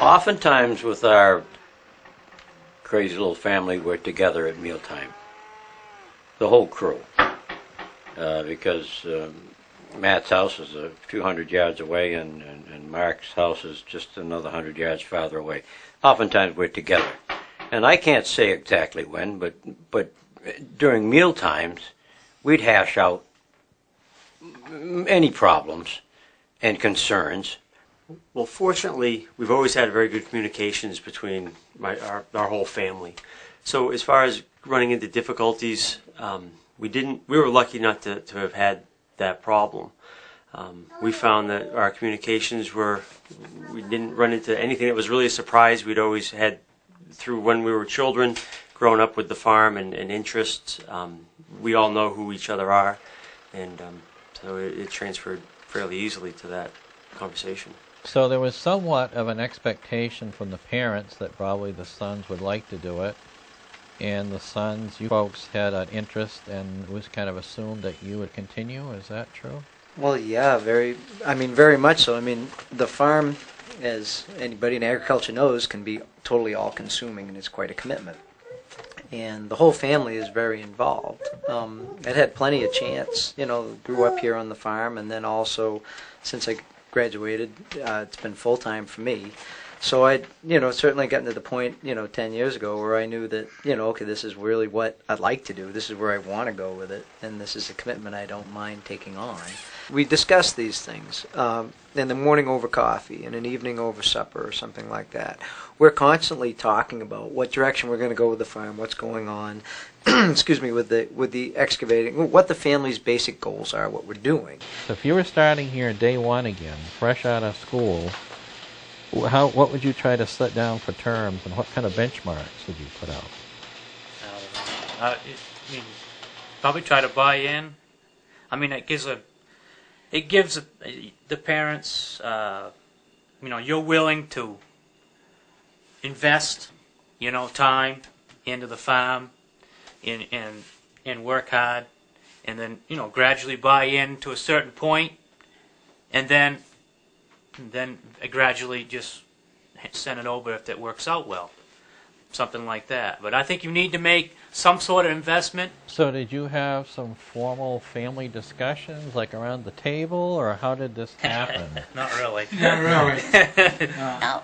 Oftentimes with our crazy little family, we're together at mealtime, the whole crew, because Matt's house is a few hundred yards away, and Mark's house is just another 100 yards farther away. Oftentimes we're together, and I can't say exactly when, but during meal times, we'd hash out any problems and concerns. Well, fortunately, we've always had very good communications between our whole family. So as far as running into difficulties, we were lucky not to have had that problem. We found that our communications we didn't run into anything that was really a surprise. We'd always had, through when we were children, grown up with the farm and interests. We all know who each other are, and so it transferred fairly easily to that conversation. So there was somewhat of an expectation from the parents that probably the sons would like to do it, and the sons, you folks had an interest, and it was kind of assumed that you would continue. Is that true? Well, yeah, very much so. I mean, the farm, as anybody in agriculture knows, can be totally all-consuming, and it's quite a commitment. And the whole family is very involved. It had plenty of chance, grew up here on the farm, and then also, since I graduated, it's been full-time for me. So I, certainly gotten to the point, 10 years ago where I knew that, okay, this is really what I'd like to do. This is where I want to go with it, and this is a commitment I don't mind taking on. We discuss these things in the morning over coffee, in an evening over supper, or something like that. We're constantly talking about what direction we're going to go with the farm, what's going on, excuse me, with the excavating, what the family's basic goals are, what we're doing. So if you were starting here day one again, fresh out of school, what would you try to set down for terms, and what kind of benchmarks would you put out? Probably try to buy in. I mean, it gives the parents, you're willing to invest, time into the farm, and work hard, and then gradually buy in to a certain point, and then gradually just send it over if it works out well, something like that. But I think you need to make some sort of investment. So did you have some formal family discussions, like around the table, or how did this happen? Not really. Not really. No,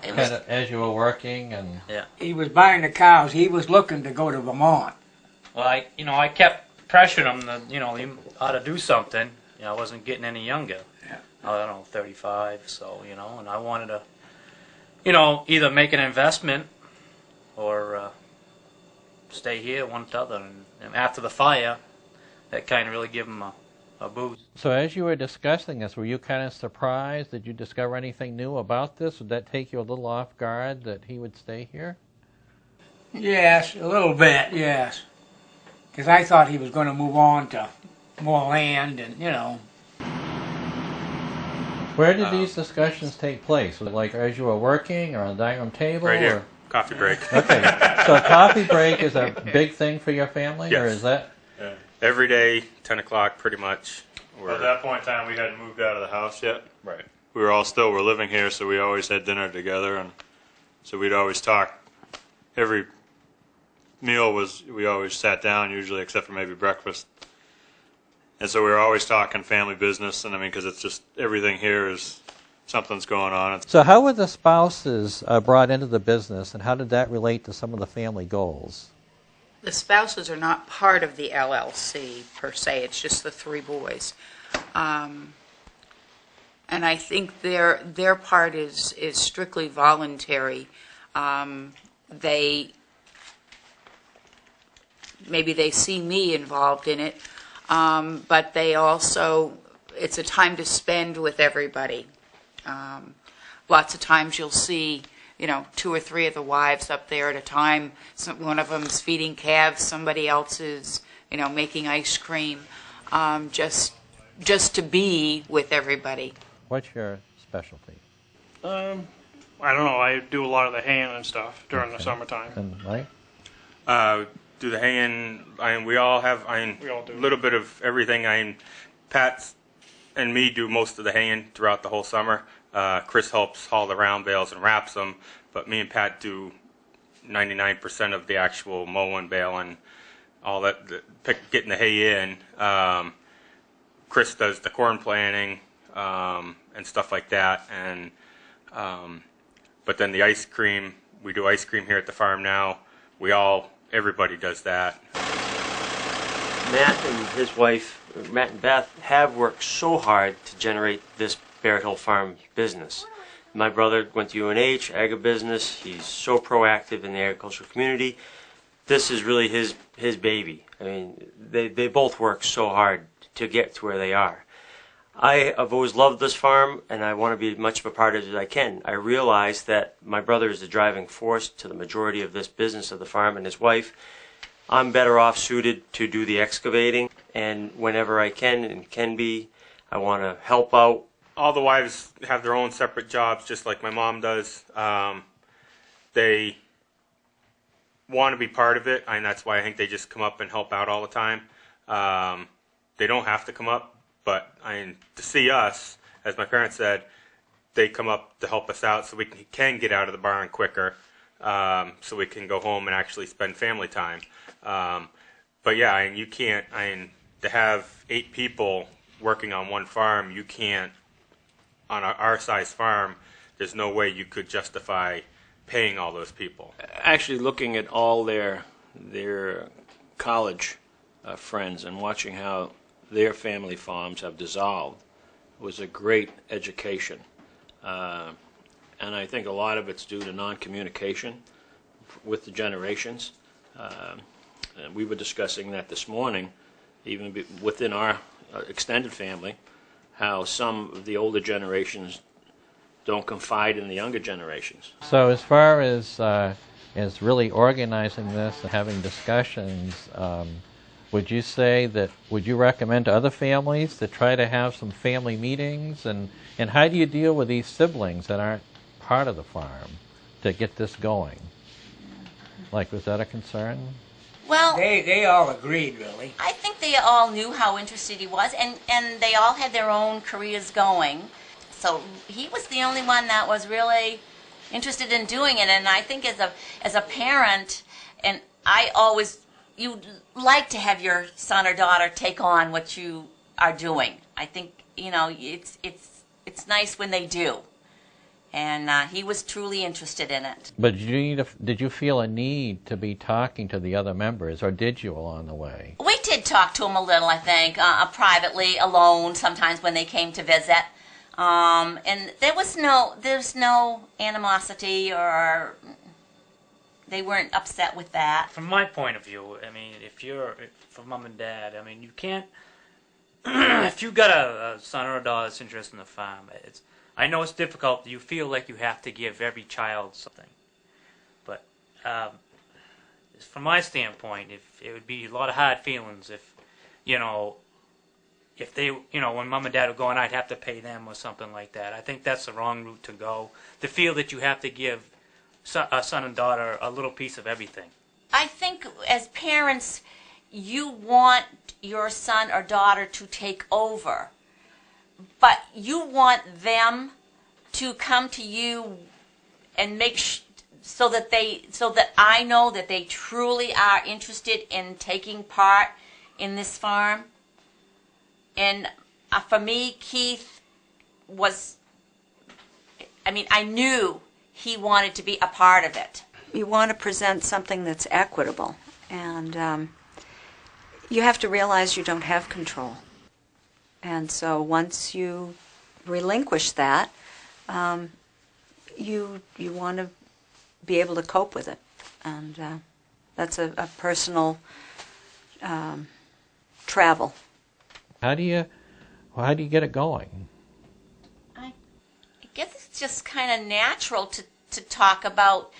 it was, Kind of as you were working, and Yeah. He was buying the cows. He was looking to go to Vermont. Well, I kept pressuring him that, he ought to do something. I wasn't getting any younger. Yeah. I don't know, 35, so, and I wanted to, either make an investment or stay here, one to the other. And after the fire, that kind of really gave him a boost. so as you were discussing this, were you kind of surprised? Did you discover anything new about this? Would that take you a little off guard that he would stay here? Yes, a little bit, yes. Because I thought he was going to move on to more land and, Where did these discussions take place? Was it like as you were working, or on the dining room table? Right here. Or? Coffee break. Okay, so a coffee break is a big thing for your family, or Yes. is that? Every day, 10 o'clock, pretty much. At that point in time, we hadn't moved out of the house yet. Right. We were living here, so we always had dinner together, and so we'd always talk. Every meal we always sat down, usually, except for maybe breakfast. And so we were always talking family business, and because it's just everything here is something's going on. So how were the spouses brought into the business, and how did that relate to some of the family goals? the spouses are not part of the LLC per se. It's just the three boys. And I think their part is strictly voluntary. Maybe they see me involved in it, but they also, it's a time to spend with everybody. Lots of times you'll see, 2 or 3 of the wives up there at a time. One of them's feeding calves, somebody else is, making ice cream, just to be with everybody. What's your specialty? I don't know. I do a lot of the haying and stuff during the summertime. And Mike? Do the haying. We all have. We all do. A little bit of everything. Pat and me do most of the haying throughout the whole summer. Chris helps haul the round bales and wraps them, but me and Pat do 99% of the actual mowing, baling, all that, getting the hay in. Chris does the corn planting and stuff like that, and but then the ice cream, we do ice cream here at the farm now. Everybody does that. Matt and his wife, Matt and Beth, have worked so hard to generate this Barrett Hill Farm business. My brother went to UNH, agribusiness. He's so proactive in the agricultural community. This is really his baby. I mean, they both work so hard to get to where they are. I've always loved this farm, and I want to be much of a part of it as I can. I realize that my brother is the driving force to the majority of this business of the farm, and his wife. I'm better off suited to do the excavating, and whenever I can and can be, I want to help out. All the wives have their own separate jobs, just like my mom does. They want to be part of it, and that's why I think they just come up and help out all the time. They don't have to come up, but to see us, as my parents said, they come up to help us out so we can get out of the barn quicker, so we can go home and actually spend family time. But yeah, you can't, to have 8 people working on one farm, you can't, on our size farm, there's no way you could justify paying all those people. Actually looking at all their college friends and watching how their family farms have dissolved was a great education. And I think a lot of it's due to non-communication with the generations. And we were discussing that this morning, even within our extended family, how some of the older generations don't confide in the younger generations. So as far as really organizing this and having discussions, would you recommend to other families to try to have some family meetings? And how do you deal with these siblings that aren't part of the farm to get this going? Was that a concern? Well, They all agreed, really. I think they all knew how interested he was, and they all had their own careers going. So he was the only one that was really interested in doing it. And I think as a parent, and you'd like to have your son or daughter take on what you are doing. I think it's nice when they do. And he was truly interested in it. But did you feel a need to be talking to the other members, or did you along the way? We did talk to him a little, I think, privately, alone, sometimes when they came to visit. And there's no animosity, or they weren't upset with that. From my point of view, if you're for mom and dad, you can't. If you've got a son or a daughter that's interested in the farm, I know it's difficult. You feel like you have to give every child something, but from my standpoint, it would be a lot of hard feelings if they, when mom and dad were going, I'd have to pay them or something like that. I think that's the wrong route to go. To feel that you have to give a son and daughter a little piece of everything. I think as parents, you want your son or daughter to take over, but you want them to come to you and make so that I know that they truly are interested in taking part in this farm. And for me, Keith I knew he wanted to be a part of it. You want to present something that's equitable, and you have to realize you don't have control. And so once you relinquish that, you want to be able to cope with it. And that's a personal travel. How do you get it going? I guess it's just kind of natural to talk about.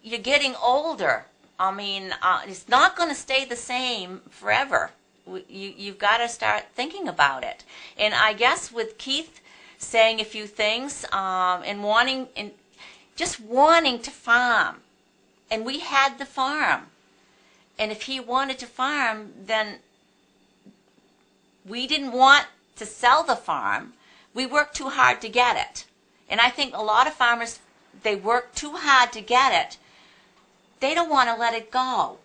You're getting older. It's not going to stay the same forever. You've got to start thinking about it. And I guess with Keith saying a few things and just wanting to farm, and we had the farm, and if he wanted to farm, then we didn't want to sell the farm, we work too hard to get it. And I think a lot of farmers, they work too hard to get it. They don't want to let it go.